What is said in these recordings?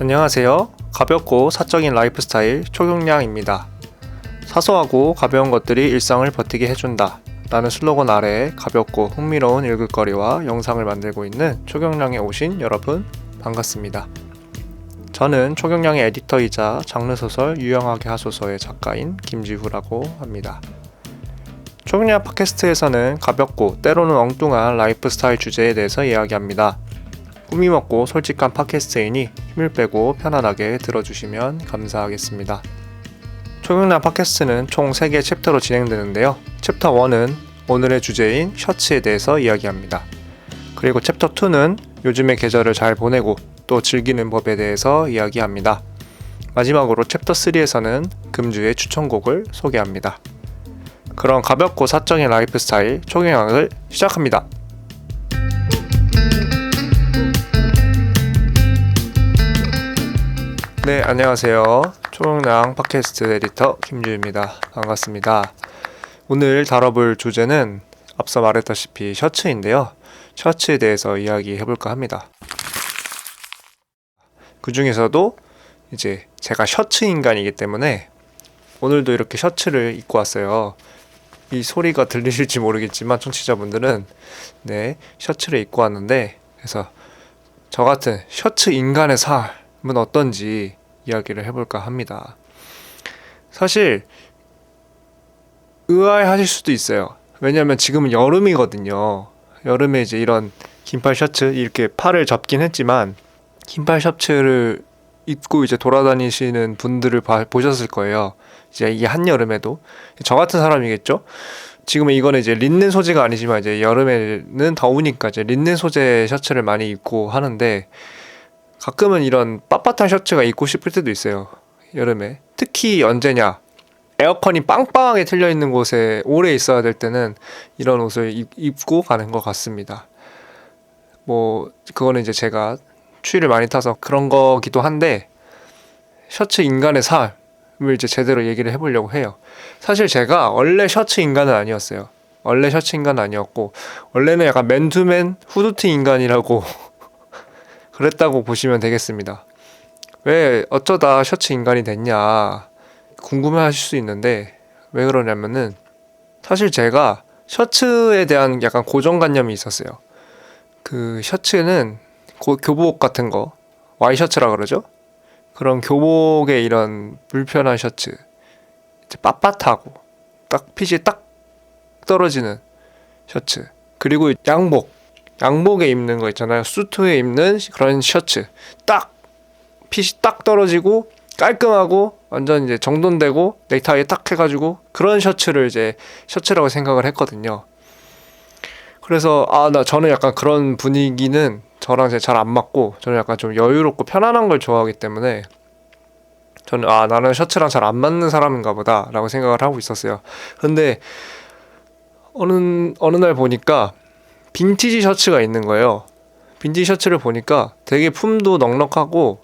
안녕하세요. 가볍고 사적인 라이프 스타일 초경량입니다. 사소하고 가벼운 것들이 일상을 버티게 해준다 라는 슬로건 아래에 가볍고 흥미로운 읽을거리와 영상을 만들고 있는 초경량에 오신 여러분 반갑습니다. 저는 초경량의 에디터이자 장르소설 유용하게 하소서의 작가인 김지후라고 합니다. 초경량 팟캐스트에서는 가볍고 때로는 엉뚱한 라이프 스타일 주제에 대해서 이야기합니다. 꾸밈없고 솔직한 팟캐스트이니 힘을 빼고 편안하게 들어주시면 감사하겠습니다. 초경량 팟캐스트는 총 3개 챕터로 진행되는데요. 챕터 1은 오늘의 주제인 셔츠에 대해서 이야기합니다. 그리고 챕터 2는 요즘의 계절을 잘 보내고 또 즐기는 법에 대해서 이야기합니다. 마지막으로 챕터 3에서는 금주의 추천곡을 소개합니다. 그런 가볍고 사적인 라이프 스타일 초경량을 시작합니다. 네, 안녕하세요. 초경량 팟캐스트 에디터 김주입니다. 반갑습니다. 오늘 다뤄볼 주제는 앞서 말했다시피 셔츠인데요. 셔츠에 대해서 이야기해볼까 합니다. 그 중에서도 이제 제가 셔츠 인간이기 때문에 오늘도 이렇게 셔츠를 입고 왔어요. 이 소리가 들리실지 모르겠지만 청취자분들은 네, 셔츠를 입고 왔는데, 그래서 저 같은 셔츠 인간의 삶은 어떤지 이야기를 해볼까 합니다. 사실 의아해하실 수도 있어요. 왜냐면 지금은 여름이거든요. 여름에 이제 이런 긴팔 셔츠, 이렇게 팔을 접긴 했지만 긴팔 셔츠를 입고 이제 돌아다니시는 분들을 보셨을 거예요. 이제 이 한여름에도 저 같은 사람이겠죠. 지금은 이거는 이제 린넨 소재가 아니지만 이제 여름에는 더우니까 이제 린넨 소재 셔츠를 많이 입고 하는데, 가끔은 이런 빳빳한 셔츠가 입고 싶을 때도 있어요. 여름에. 특히 언제냐, 에어컨이 빵빵하게 틀려 있는 곳에 오래 있어야 될 때는 이런 옷을 입고 가는 것 같습니다. 뭐 그거는 이제 제가 추위를 많이 타서 그런 거기도 한데, 셔츠 인간의 삶을 이제 제대로 얘기를 해보려고 해요. 사실 제가 원래 셔츠 인간은 아니었어요. 원래 셔츠 인간은 아니었고, 원래는 약간 맨투맨 후드티 인간이라고 그랬다고 보시면 되겠습니다. 왜 어쩌다 셔츠 인간이 됐냐 궁금해 하실 수 있는데, 왜 그러냐면은 사실 제가 셔츠에 대한 약간 고정관념이 있었어요. 그 셔츠는 교복 같은 거, 와이셔츠라 그러죠? 그런 교복의 이런 불편한 셔츠, 이제 빳빳하고 딱 핏이 딱 떨어지는 셔츠, 그리고 양복에 입는 거 있잖아요. 수트에 입는 그런 셔츠, 딱 핏이 딱 떨어지고 깔끔하고 완전 이제 정돈되고 넥타이 딱 해가지고 그런 셔츠를 이제 셔츠라고 생각을 했거든요. 그래서 저는 약간 그런 분위기는 저랑 잘 안 맞고, 저는 약간 좀 여유롭고 편안한 걸 좋아하기 때문에 저는 나는 셔츠랑 잘 안 맞는 사람인가 보다 라고 생각을 하고 있었어요. 근데 어느 날 보니까 빈티지 셔츠가 있는 거예요. 빈티지 셔츠를 보니까 되게 품도 넉넉하고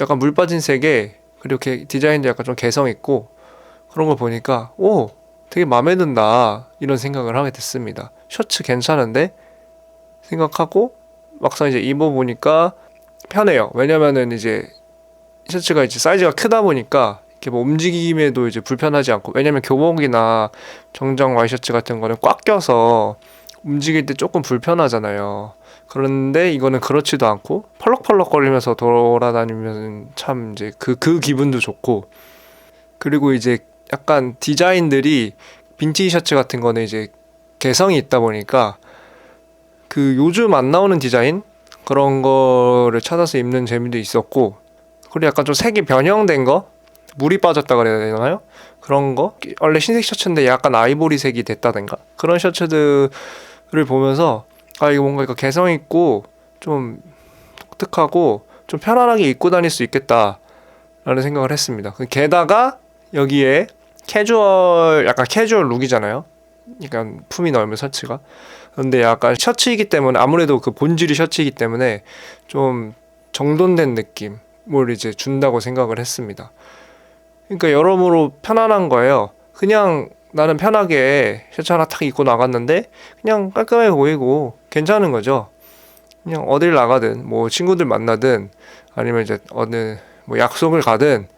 약간 물 빠진 색에, 그리고 이렇게 디자인도 약간 좀 개성 있고, 그런 걸 보니까 되게 마음에 든다 이런 생각을 하게 됐습니다. 셔츠 괜찮은데 생각하고 막상 이제 입어보니까 편해요. 왜냐면은 이제 셔츠가 이제 사이즈가 크다 보니까 이렇게 뭐 움직임에도 이제 불편하지 않고, 왜냐면 교복이나 정장 와이셔츠 같은 거는 꽉 껴서 움직일 때 조금 불편하잖아요. 그런데 이거는 그렇지도 않고 펄럭펄럭 거리면서 돌아다니면 참 이제 그 기분도 좋고, 그리고 이제 약간 디자인들이 빈티지 셔츠 같은 거는 이제 개성이 있다 보니까 그 요즘 안 나오는 디자인 그런 거를 찾아서 입는 재미도 있었고, 그리고 약간 좀 색이 변형된 거, 물이 빠졌다 그래야 되나요? 그런 거, 원래 흰색 셔츠인데 약간 아이보리 색이 됐다든가 그런 셔츠들을 보면서 이거 개성 있고 좀 독특하고 좀 편안하게 입고 다닐 수 있겠다 라는 생각을 했습니다. 게다가 여기에 약간 캐주얼 룩이잖아요. 약간 품이 넓은 셔츠가. 근데 약간 셔츠이기 때문에, 아무래도 그 본질이 셔츠이기 때문에 좀 정돈된 느낌을 이제 준다고 생각을 했습니다. 그러니까 여러모로 편안한 거예요. 그냥 나는 편하게 셔츠 하나 탁 입고 나갔는데 그냥 깔끔해 보이고 괜찮은 거죠. 그냥 어딜 나가든 뭐 친구들 만나든 아니면 이제 어느 뭐 약속을 가든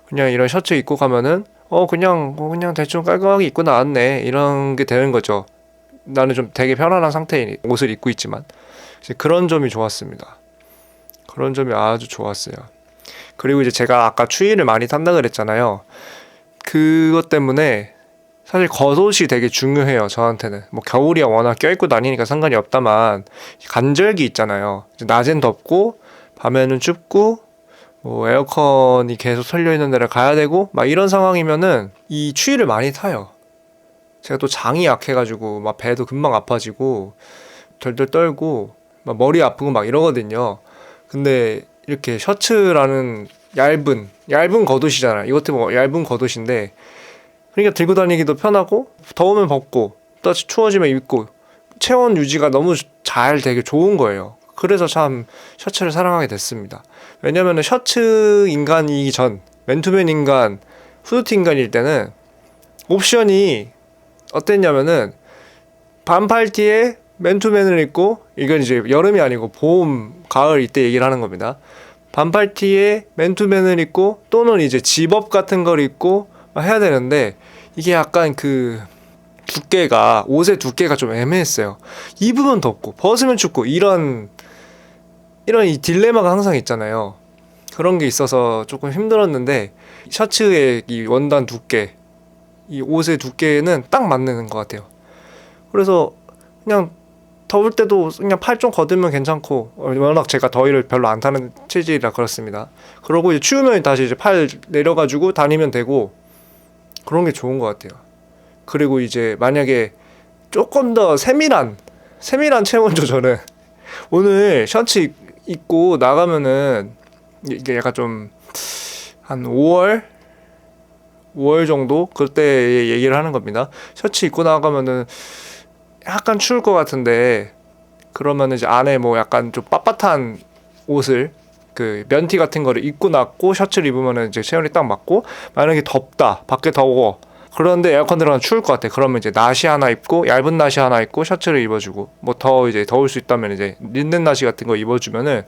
그냥 이런 셔츠 입고 가면은 그냥 대충 깔끔하게 입고 나왔네 이런 게 되는 거죠. 나는 좀 되게 편안한 상태인 옷을 입고 있지만 이제 그런 점이 좋았습니다. 그런 점이 아주 좋았어요. 그리고 이제 제가 아까 추위를 많이 탄다 그랬잖아요. 그것 때문에 사실 겉옷이 되게 중요해요. 저한테는 뭐 겨울이야 워낙 껴입고 다니니까 상관이 없다만 간절기 있잖아요. 이제 낮엔 덥고 밤에는 춥고 뭐 에어컨이 계속 설려 있는 데를 가야 되고 막 이런 상황이면은 이 추위를 많이 타요. 제가 또 장이 약해가지고 막 배도 금방 아파지고 덜덜 떨고 막 머리 아프고 막 이러거든요. 근데 이렇게 셔츠라는 얇은 겉옷이잖아요. 이것도 뭐 얇은 겉옷인데 그러니까 들고 다니기도 편하고 더우면 벗고 또 추워지면 입고 체온 유지가 너무 잘 되게 좋은 거예요. 그래서 참 셔츠를 사랑하게 됐습니다. 왜냐면은 셔츠 인간이기 전 맨투맨 인간, 후드티 인간일 때는 옵션이 어땠냐면은 반팔티에 맨투맨을 입고 이건 이제 여름이 아니고 봄, 가을 이때 얘기를 하는 겁니다. 반팔티에 맨투맨을 입고 또는 이제 집업 같은 걸 입고 해야 되는데 이게 약간 그 두께가 옷의 두께가 좀 애매했어요. 입으면 덥고 벗으면 춥고 이런 이 딜레마가 항상 있잖아요. 그런 게 있어서 조금 힘들었는데 셔츠의 이 원단 두께, 이 옷의 두께는 딱 맞는 것 같아요. 그래서 그냥 더울 때도 그냥 팔 좀 걷으면 괜찮고 워낙 제가 더위를 별로 안 타는 체질이라 그렇습니다. 그러고 이제 추우면 다시 이제 팔 내려가지고 다니면 되고 그런 게 좋은 것 같아요. 그리고 이제 만약에 조금 더 세밀한 체온 조절은 오늘 셔츠 입고 나가면은 이게 약간 좀 한 5월 정도 그때 얘기를 하는 겁니다. 셔츠 입고 나가면은 약간 추울 것 같은데 그러면 이제 안에 뭐 약간 좀 빳빳한 옷을 그 면티 같은 거를 입고 나고 셔츠를 입으면은 이제 체온이 딱 맞고 만약에 덥다 밖에 더워 그런데 에어컨 들어가면 추울 것 같아. 그러면 이제 나시 하나 입고 얇은 나시 하나 입고 셔츠를 입어주고 뭐 더 이제 더울 수 있다면 이제 린넨 나시 같은 거 입어주면은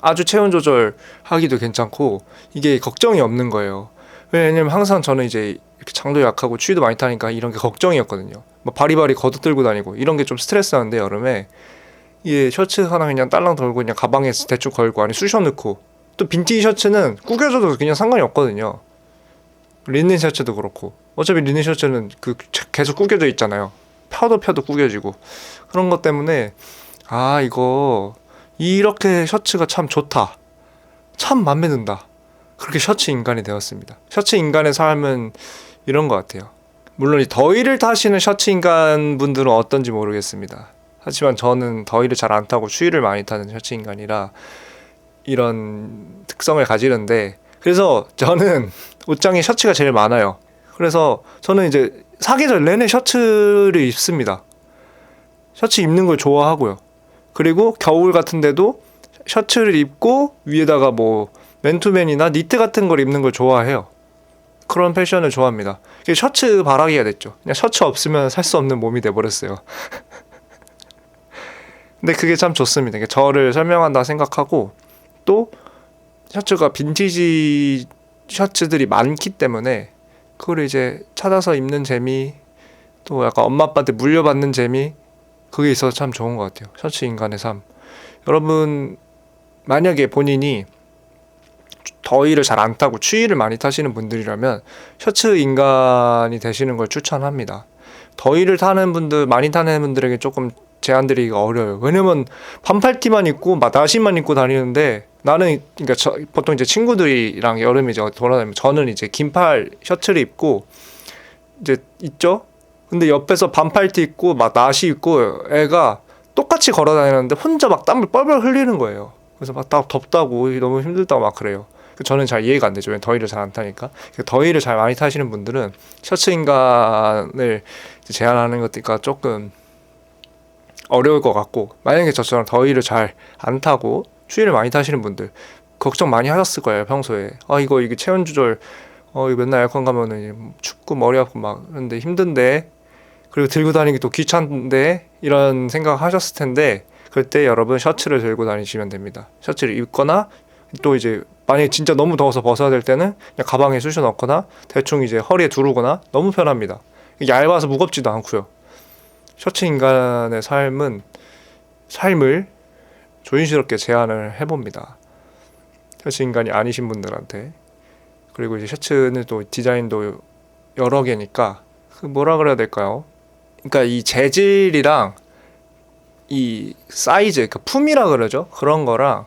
아주 체온 조절하기도 괜찮고 이게 걱정이 없는 거예요. 왜냐면 항상 저는 이제 이렇게 장도 약하고 추위도 많이 타니까 이런 게 걱정이었거든요. 뭐 바리바리 겉옷 들고 다니고 이런 게 좀 스트레스였는데 여름에 이게 셔츠 하나 그냥 딸랑 들고 그냥 가방에 대충 걸고 안에 쑤셔 넣고 또 빈티지 셔츠는 구겨져도 그냥 상관이 없거든요. 리넨 셔츠도 그렇고 어차피 리넨 셔츠는 그 계속 구겨져 있잖아요. 펴도 구겨지고 그런 것 때문에 이거 이렇게 셔츠가 참 좋다. 참 맘에 든다. 그렇게 셔츠 인간이 되었습니다. 셔츠 인간의 삶은 이런 것 같아요. 물론 이 더위를 타시는 셔츠 인간 분들은 어떤지 모르겠습니다. 하지만 저는 더위를 잘 안 타고 추위를 많이 타는 셔츠 인간이라 이런 특성을 가지는데 그래서 저는 옷장에 셔츠가 제일 많아요. 그래서 저는 이제 사계절 내내 셔츠를 입습니다. 셔츠 입는 걸 좋아하고요. 그리고 겨울 같은데도 셔츠를 입고 위에다가 뭐 맨투맨이나 니트 같은 걸 입는 걸 좋아해요. 그런 패션을 좋아합니다. 셔츠 바라기가 됐죠. 그냥 셔츠 없으면 살 수 없는 몸이 돼버렸어요. 근데 그게 참 좋습니다. 저를 설명한다 생각하고 또 셔츠가 빈티지 셔츠들이 많기 때문에 그걸 이제 찾아서 입는 재미 또 약간 엄마 아빠한테 물려받는 재미 그게 있어서 참 좋은 것 같아요. 셔츠 인간의 삶. 여러분 만약에 본인이 더위를 잘 안 타고 추위를 많이 타시는 분들이라면 셔츠 인간이 되시는 걸 추천합니다. 더위를 타는 분들 많이 타는 분들에게 조금 제안드리기가 어려워요. 왜냐면 반팔티만 입고 막 나시만 입고 다니는데 나는 그러니까 보통 이제 친구들이랑 여름에 이제 돌아다니면 저는 이제 긴팔 셔츠를 입고 이제 있죠. 근데 옆에서 반팔티 입고 막 나시 입고 애가 똑같이 걸어 다니는데 혼자 막 땀을 뻘뻘 흘리는 거예요. 그래서 막 덥다고 너무 힘들다고 막 그래요. 저는 잘 이해가 안 되죠. 왜냐면 더위를 잘 안 타니까. 더위를 잘 많이 타시는 분들은 셔츠 인간을 제한하는 것들과 조금 어려울 것 같고 만약에 저처럼 더위를 잘 안 타고 추위를 많이 타시는 분들 걱정 많이 하셨을 거예요. 평소에 이게 체온 조절 이거 맨날 에어컨 가면은 춥고 머리 아프고 막 그런데 힘든데 그리고 들고 다니기 또 귀찮은데 이런 생각 하셨을 텐데 그때 여러분 셔츠를 들고 다니시면 됩니다. 셔츠를 입거나 또 이제 만약에 진짜 너무 더워서 벗어야 될 때는 그냥 가방에 쑤셔 넣거나 대충 이제 허리에 두르거나 너무 편합니다. 얇아서 무겁지도 않고요. 셔츠 인간의 삶을 조심스럽게 제안을 해봅니다. 셔츠 인간이 아니신 분들한테. 그리고 이제 셔츠는 또 디자인도 여러 개니까 그 뭐라 그래야 될까요? 그러니까 이 재질이랑 이 사이즈, 그러니까 품이라 그러죠. 그런 거랑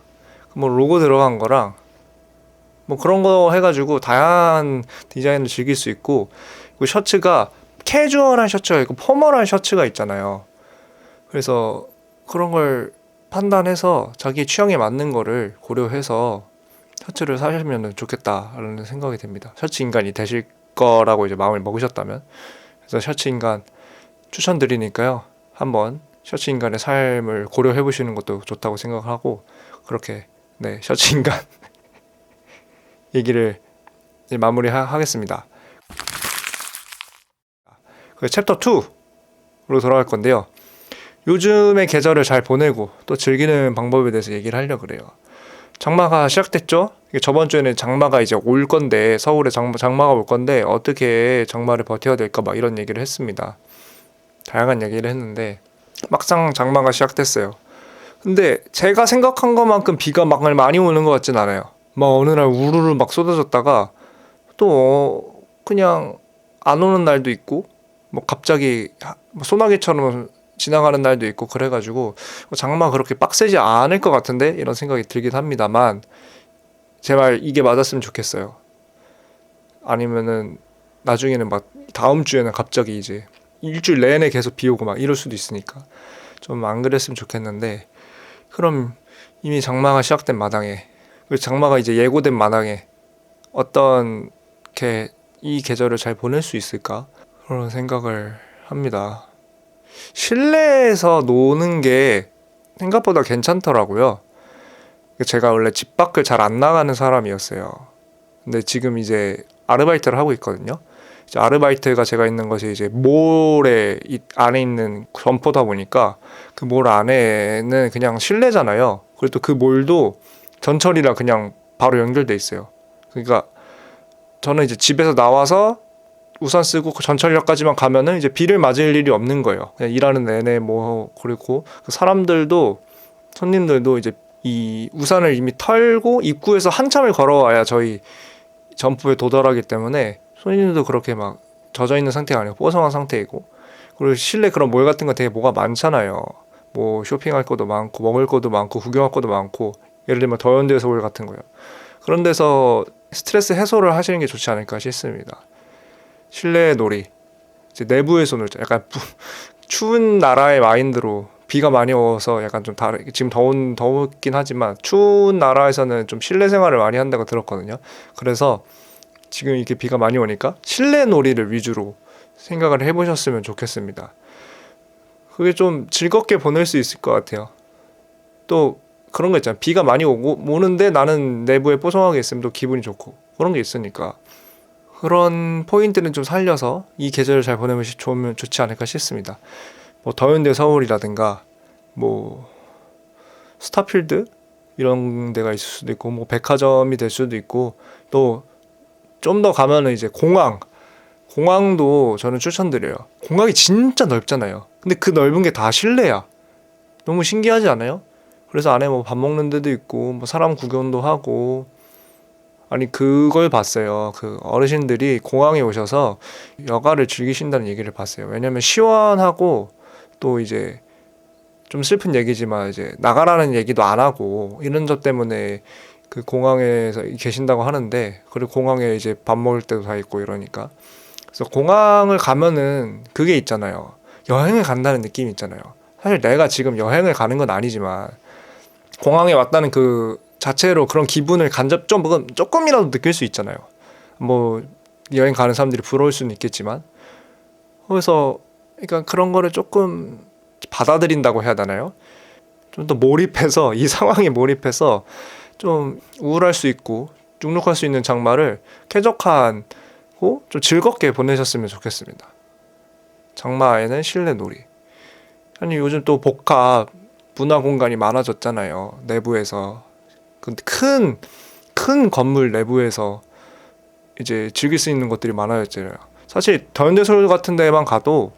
뭐 로고 들어간 거랑 뭐 그런 거 해가지고 다양한 디자인을 즐길 수 있고, 그리고 셔츠가 캐주얼한 셔츠가 있고 포멀한 셔츠가 있잖아요. 그래서 그런 걸 판단해서 자기 취향에 맞는 거를 고려해서 셔츠를 사시면 좋겠다라는 생각이 듭니다. 셔츠 인간이 되실 거라고 이제 마음을 먹으셨다면. 그래서 셔츠 인간 추천드리니까요. 한번 셔츠 인간의 삶을 고려해 보시는 것도 좋다고 생각하고, 그렇게 네, 셔츠 인간 얘기를 이제 마무리하겠습니다. 그 챕터 2로 돌아갈 건데요. 요즘의 계절을 잘 보내고 또 즐기는 방법에 대해서 얘기를 하려고 그래요. 장마가 시작됐죠? 저번 주에는 장마가 이제 올 건데, 서울에 장마가 올 건데 어떻게 장마를 버텨야 될까 막 이런 얘기를 했습니다. 다양한 얘기를 했는데 막상 장마가 시작됐어요. 근데 제가 생각한 것만큼 비가 막 많이 오는 것 같진 않아요. 막 어느 날 우르르 막 쏟아졌다가 또 그냥 안 오는 날도 있고, 뭐 갑자기 소나기처럼 지나가는 날도 있고, 그래가지고 장마 그렇게 빡세지 않을 것 같은데 이런 생각이 들긴 합니다만, 제발 이게 맞았으면 좋겠어요. 아니면은 나중에는 막 다음 주에는 갑자기 이제 일주일 내내 계속 비 오고 막 이럴 수도 있으니까 좀 안 그랬으면 좋겠는데, 그럼 이미 장마가 시작된 마당에, 그리고 장마가 이제 예고된 마당에 어떻게 이 계절을 잘 보낼 수 있을까? 그런 생각을 합니다. 실내에서 노는 게 생각보다 괜찮더라고요. 제가 원래 집 밖을 잘 안 나가는 사람이었어요. 근데 지금 이제 아르바이트를 하고 있거든요. 이제 아르바이트가 제가 있는 것이 이제 몰에 안에 있는 점포다 보니까 그 몰 안에는 그냥 실내잖아요. 그리고 또 그 몰도 전철이랑 그냥 바로 연결돼 있어요. 그러니까 저는 이제 집에서 나와서 우산 쓰고 그 전철역까지만 가면은 이제 비를 맞을 일이 없는 거예요. 그냥 일하는 내내 뭐. 그리고 그 사람들도, 손님들도 이제 이 우산을 이미 털고 입구에서 한참을 걸어와야 저희 점포에 도달하기 때문에 손님들도 그렇게 막 젖어 있는 상태가 아니고 뽀송한 상태이고, 그리고 실내 그런 몰 같은 거 되게 뭐가 많잖아요. 뭐 쇼핑할 것도 많고 먹을 것도 많고 구경할 것도 많고, 예를 들면 더현대 서울 같은 거요. 그런 데서 스트레스 해소를 하시는 게 좋지 않을까 싶습니다. 실내 놀이, 이제 내부에서 놀자. 약간 추운 나라의 마인드로, 비가 많이 와서 약간 좀 지금 더웠긴 하지만 추운 나라에서는 좀 실내 생활을 많이 한다고 들었거든요. 그래서 지금 이렇게 비가 많이 오니까 실내 놀이를 위주로 생각을 해보셨으면 좋겠습니다. 그게 좀 즐겁게 보낼 수 있을 것 같아요. 또 그런 거 있잖아. 비가 많이 오는데 나는 내부에 뽀송하게 있으면 또 기분이 좋고, 그런 게 있으니까 그런 포인트는 좀 살려서 이 계절을 잘 보내면 좋지 않을까 싶습니다. 뭐 더현대 서울이라든가 뭐 스타필드 이런 데가 있을 수도 있고, 뭐 백화점이 될 수도 있고, 또 좀 더 가면은 이제 공항도 저는 추천드려요. 공항이 진짜 넓잖아요. 근데 그 넓은 게 다 실내야. 너무 신기하지 않아요? 그래서 안에 뭐 밥 먹는 데도 있고, 뭐 사람 구경도 하고. 아니, 그걸 봤어요. 그 어르신들이 공항에 오셔서 여가를 즐기신다는 얘기를 봤어요. 왜냐면 시원하고, 또 이제 좀 슬픈 얘기지만 이제 나가라는 얘기도 안 하고 이런 점 때문에 그 공항에서 계신다고 하는데, 그리고 공항에 이제 밥 먹을 때도 다 있고 이러니까. 그래서 공항을 가면은 그게 있잖아요. 여행을 간다는 느낌이 있잖아요. 사실 내가 지금 여행을 가는 건 아니지만 공항에 왔다는 그 자체로 그런 기분을 조금이라도 느낄 수 있잖아요. 뭐 여행 가는 사람들이 부러울 수는 있겠지만, 그래서 그러니까 그런 거를 조금 받아들인다고 해야 되나요? 좀 더 몰입해서 이 상황에 몰입해서 좀 우울할 수 있고 눅눅할 수 있는 장마를 쾌적하고 좀 즐겁게 보내셨으면 좋겠습니다. 장마에는 실내 놀이. 아니, 요즘 또 복합 문화 공간이 많아졌잖아요. 내부에서 근데 큰 건물 내부에서 이제 즐길 수 있는 것들이 많아졌잖아요. 사실 더현대서울 같은 데만 가도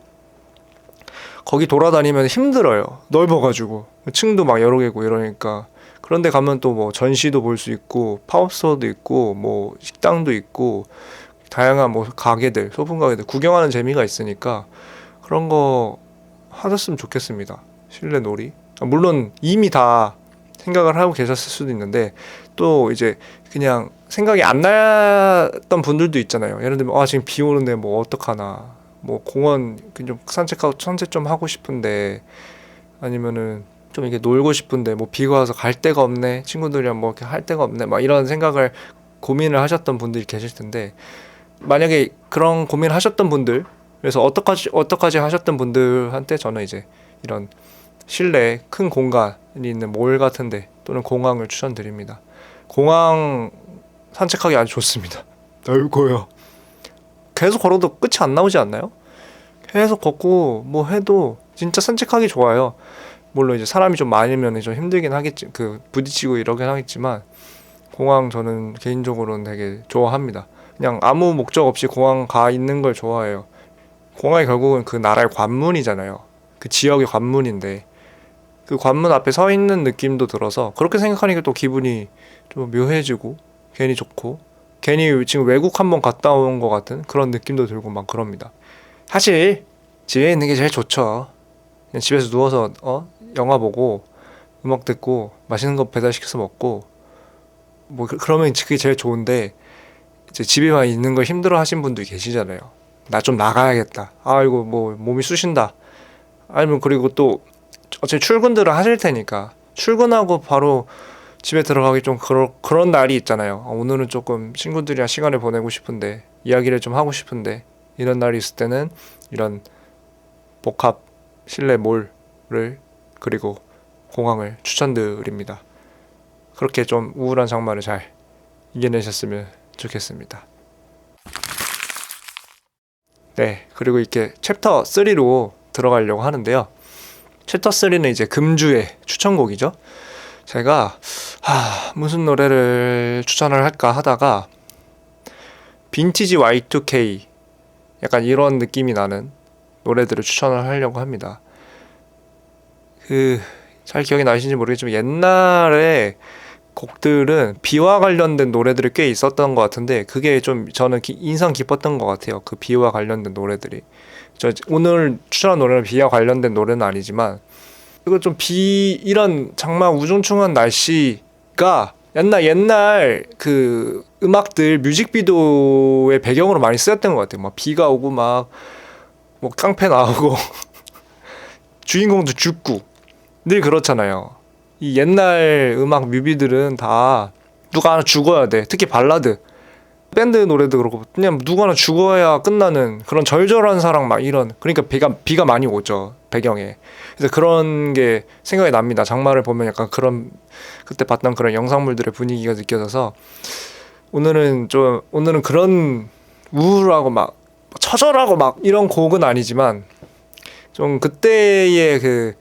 거기 돌아다니면 힘들어요. 넓어가지고 층도 막 여러 개고 이러니까. 그런데 가면 또 뭐 전시도 볼 수 있고 팝업스토어도 있고 뭐 식당도 있고 다양한 뭐 가게들, 소품 가게들 구경하는 재미가 있으니까 그런 거 하셨으면 좋겠습니다. 실내 놀이. 물론 이미 다 생각을 하고 계셨을 수도 있는데 또 이제 그냥 생각이 안 났던 분들도 있잖아요. 예를 들면 지금 비 오는데 뭐 어떡하나, 뭐 공원 좀 산책 좀 하고 싶은데, 아니면은 좀 이렇게 놀고 싶은데 뭐 비가 와서 갈 데가 없네, 친구들이랑 뭐 이렇게 할 데가 없네, 막 이런 생각을 고민을 하셨던 분들이 계실 텐데, 만약에 그런 고민을 하셨던 분들, 그래서 어떡하지 하셨던 분들한테 저는 이제 이런 실내 큰 공간이 있는 몰 같은데 또는 공항을 추천드립니다. 공항 산책하기 아주 좋습니다. 넓고요. 계속 걸어도 끝이 안 나오지 않나요? 계속 걷고 뭐 해도 진짜 산책하기 좋아요. 물론 이제 사람이 좀 많으면 좀 힘들긴 하겠지, 부딪히고 이러긴 하겠지만, 공항 저는 개인적으로는 되게 좋아합니다. 그냥 아무 목적 없이 공항 가 있는 걸 좋아해요. 공항이 결국은 그 나라의 관문이잖아요. 그 지역의 관문인데 그 관문 앞에 서 있는 느낌도 들어서, 그렇게 생각하니까 또 기분이 좀 묘해지고 괜히 좋고, 괜히 지금 외국 한번 갔다 온 것 같은 그런 느낌도 들고 막 그럽니다. 사실 집에 있는 게 제일 좋죠. 그냥 집에서 누워서 영화 보고 음악 듣고 맛있는 거 배달시켜서 먹고 뭐 그러면 그게 제일 좋은데, 이제 집에만 있는 걸 힘들어 하신 분들이 계시잖아요. 나 좀 나가야겠다, 이거 뭐 몸이 쑤신다, 아니면 그리고 또 어차피 출근들을 하실 테니까 출근하고 바로 집에 들어가기 좀 그런 날이 있잖아요. 오늘은 조금 친구들이랑 시간을 보내고 싶은데, 이야기를 좀 하고 싶은데, 이런 날이 있을 때는 이런 복합 실내 몰을 그리고 공항을 추천드립니다. 그렇게 좀 우울한 장마를 잘 이겨내셨으면 좋겠습니다. 네, 그리고 이렇게 챕터 3로 들어가려고 하는데요. 챕터 3는 이제 금주의 추천곡이죠. 제가 무슨 노래를 추천을 할까 하다가 빈티지 Y2K 약간 이런 느낌이 나는 노래들을 추천을 하려고 합니다. 잘 기억이 나시는지 모르겠지만 옛날에 곡들은 비와 관련된 노래들이 꽤 있었던 것 같은데, 그게 좀 저는 인상 깊었던 것 같아요. 그 비와 관련된 노래들이. 오늘 추천한 노래는 비와 관련된 노래는 아니지만, 이거 좀 이런 장마 우중충한 날씨가 옛날 그 음악들 뮤직비디오의 배경으로 많이 쓰였던 것 같아요. 막 비가 오고 막 뭐 깡패 나오고 주인공도 죽고 늘 그렇잖아요. 이 옛날 음악 뮤비들은 다 누가 하나 죽어야 돼. 특히 발라드 밴드 노래도 그렇고 그냥 누가 하나 죽어야 끝나는 그런 절절한 사랑 막 이런, 그러니까 비가 많이 오죠, 배경에. 그래서 그런 게 생각이 납니다. 장마를 보면 약간 그때 봤던 그런 영상물들의 분위기가 느껴져서, 오늘은 그런 우울하고 막 처절하고 막 이런 곡은 아니지만 좀 그때의 그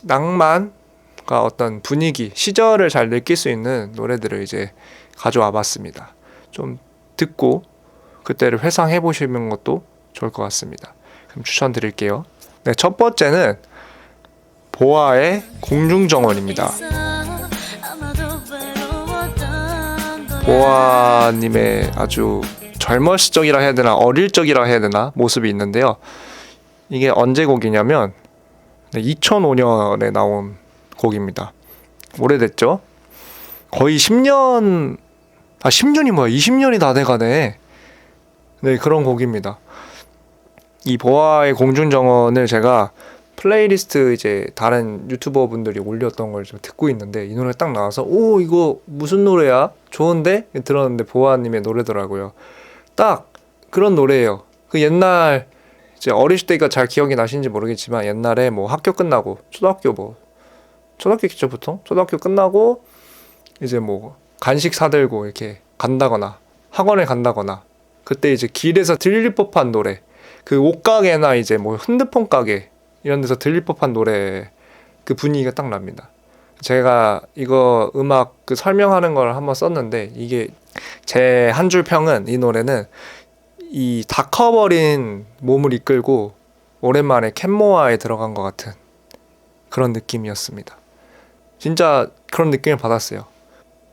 낭만과 어떤 분위기, 시절을 잘 느낄 수 있는 노래들을 이제 가져와 봤습니다. 좀 듣고 그때를 회상해 보시는 것도 좋을 것 같습니다. 그럼 추천드릴게요. 네, 첫 번째는 보아의 공중정원입니다. 보아님의 아주 젊었을 적이라 해야 되나 어릴 적이라 해야 되나 모습이 있는데요. 이게 언제 곡이냐면 2005년에 나온 곡입니다. 오래됐죠? 거의 10년이 뭐야, 20년이 다 돼가네. 네, 그런 곡입니다. 이 보아의 공중정원을 제가 플레이리스트 이제 다른 유튜버 분들이 올렸던 걸 좀 듣고 있는데, 이 노래 딱 나와서 이거 무슨 노래야? 좋은데? 들었는데 보아님의 노래더라고요. 딱 그런 노래예요. 그 옛날 이제 어리실 때가 잘 기억이 나시는지 모르겠지만, 옛날에 뭐 학교 끝나고 초등학교겠죠 보통? 초등학교 끝나고 이제 뭐 간식 사들고 이렇게 간다거나 학원에 간다거나, 그때 이제 길에서 들릴 법한 노래, 그 옷가게나 이제 뭐 핸드폰 가게 이런 데서 들릴 법한 노래, 그 분위기가 딱 납니다. 제가 이거 음악 그 설명하는 걸 한번 썼는데, 이게 제 한 줄 평은, 이 노래는 이 다 커버린 몸을 이끌고 오랜만에 캔모아에 들어간 것 같은 그런 느낌이었습니다. 진짜 그런 느낌을 받았어요.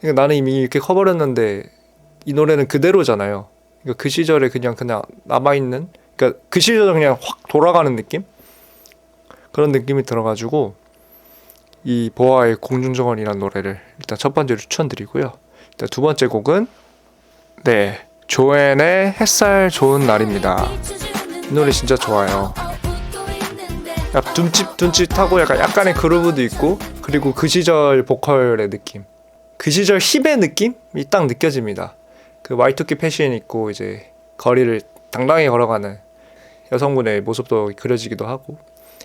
그러니까 나는 이미 이렇게 커버렸는데 이 노래는 그대로잖아요. 그러니까 그 시절에 그냥 남아있는, 그러니까 그 시절에 그냥 확 돌아가는 느낌? 그런 느낌이 들어가지고 이 보아의 공중정원이라는 노래를 일단 첫 번째로 추천드리고요. 일단 두 번째 곡은 조앤의 햇살 좋은 날입니다. 이 노래 진짜 좋아요. 약간 둠칫둠칫하고 약간의 그루브도 있고, 그리고 그 시절 보컬의 느낌, 그 시절 힙의 느낌이 딱 느껴집니다. 그 Y2K 패션 입고 이제 거리를 당당히 걸어가는 여성분의 모습도 그려지기도 하고,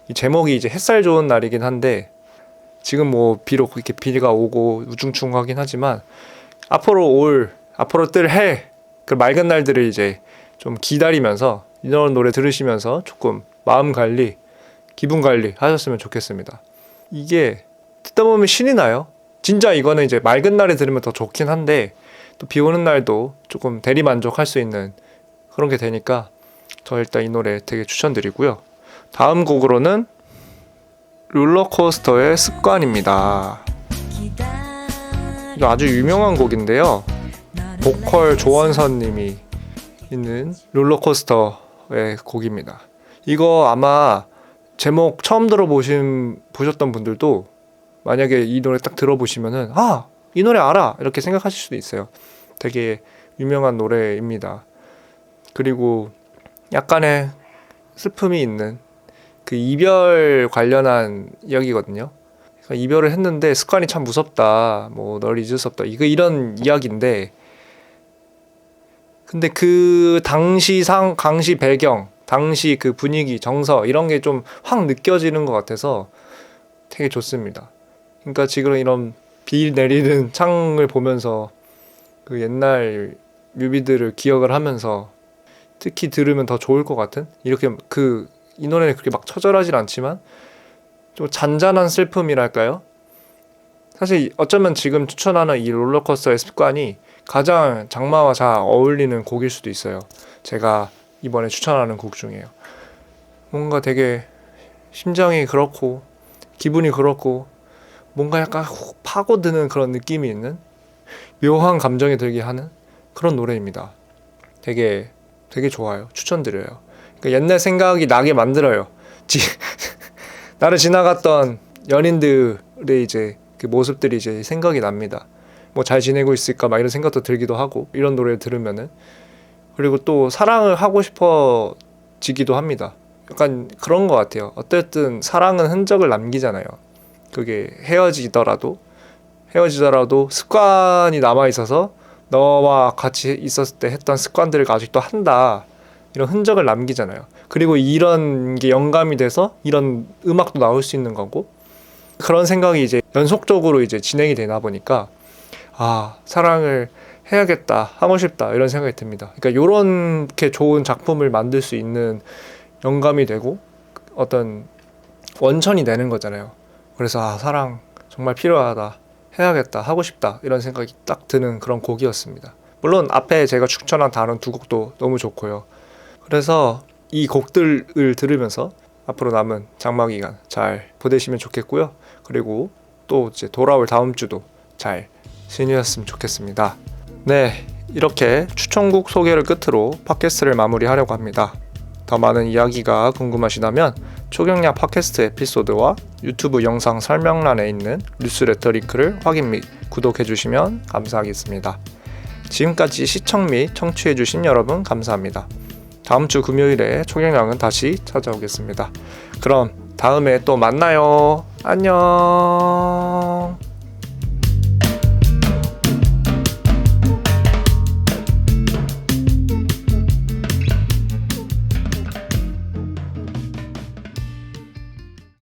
이 제목이 이제 햇살 좋은 날이긴 한데, 지금 뭐 비록 이렇게 비가 오고 우중충하긴 하지만 앞으로 뜰 해, 그 맑은 날들을 이제 좀 기다리면서 이런 노래 들으시면서 조금 마음 관리, 기분 관리 하셨으면 좋겠습니다. 이게 듣다 보면 신이 나요. 진짜 이거는 이제 맑은 날에 들으면 더 좋긴 한데, 또 비 오는 날도 조금 대리 만족할 수 있는 그런 게 되니까 저 일단 이 노래 되게 추천드리고요. 다음 곡으로는 롤러코스터의 습관입니다. 이거 아주 유명한 곡인데요. 보컬 조원선 님이 있는 롤러코스터의 곡입니다. 이거 아마 제목 처음 보셨던 분들도 만약에 이 노래 딱 들어보시면은 이 노래 알아! 이렇게 생각하실 수도 있어요. 되게 유명한 노래입니다. 그리고 약간의 슬픔이 있는 그 이별 관련한 이야기거든요. 그러니까 이별을 했는데 습관이 참 무섭다, 뭐 널 잊을 수 없다, 이런 이야기인데, 근데 그 당시 배경, 당시 그 분위기, 정서 이런 게 좀 확 느껴지는 것 같아서 되게 좋습니다. 그러니까 지금 이런 비 내리는 창을 보면서 그 옛날 뮤비들을 기억을 하면서 특히 들으면 더 좋을 것 같은, 이렇게 이 노래는 그렇게 막 처절하진 않지만 좀 잔잔한 슬픔이랄까요? 사실 어쩌면 지금 추천하는 이 롤러코스터의 습관이 가장 장마와 잘 어울리는 곡일 수도 있어요. 제가 이번에 추천하는 곡 중에요. 뭔가 되게 심정이 그렇고 기분이 그렇고 뭔가 약간 파고드는 그런 느낌이 있는, 묘한 감정이 들게 하는 그런 노래입니다. 되게 좋아요. 추천드려요. 그러니까 옛날 생각이 나게 만들어요. 나를 지나갔던 연인들의 이제 그 모습들이 이제 생각이 납니다. 뭐 잘 지내고 있을까 막 이런 생각도 들기도 하고, 이런 노래를 들으면은. 그리고 또 사랑을 하고 싶어지기도 합니다. 약간 그런 것 같아요. 어쨌든 사랑은 흔적을 남기잖아요. 그게 헤어지더라도 습관이 남아있어서 너와 같이 있었을 때 했던 습관들을 아직도 한다, 이런 흔적을 남기잖아요. 그리고 이런 게 영감이 돼서 이런 음악도 나올 수 있는 거고, 그런 생각이 이제 연속적으로 이제 진행이 되나 보니까 사랑을 해야겠다, 하고 싶다, 이런 생각이 듭니다. 그러니까 요렇게 좋은 작품을 만들 수 있는 영감이 되고 어떤 원천이 되는 거잖아요. 그래서 사랑 정말 필요하다, 해야겠다, 하고 싶다, 이런 생각이 딱 드는 그런 곡이었습니다. 물론 앞에 제가 추천한 다른 두 곡도 너무 좋고요. 그래서 이 곡들을 들으면서 앞으로 남은 장마 기간 잘 보내시면 좋겠고요. 그리고 또 이제 돌아올 다음 주도 잘 지내셨으면 좋겠습니다. 네, 이렇게 추천곡 소개를 끝으로 팟캐스트를 마무리하려고 합니다. 더 많은 이야기가 궁금하시다면 초경야 팟캐스트 에피소드와 유튜브 영상 설명란에 있는 뉴스레터 링크를 확인 및 구독해주시면 감사하겠습니다. 지금까지 시청 및 청취해주신 여러분 감사합니다. 다음 주 금요일에 초경양은 다시 찾아오겠습니다. 그럼 다음에 또 만나요. 안녕.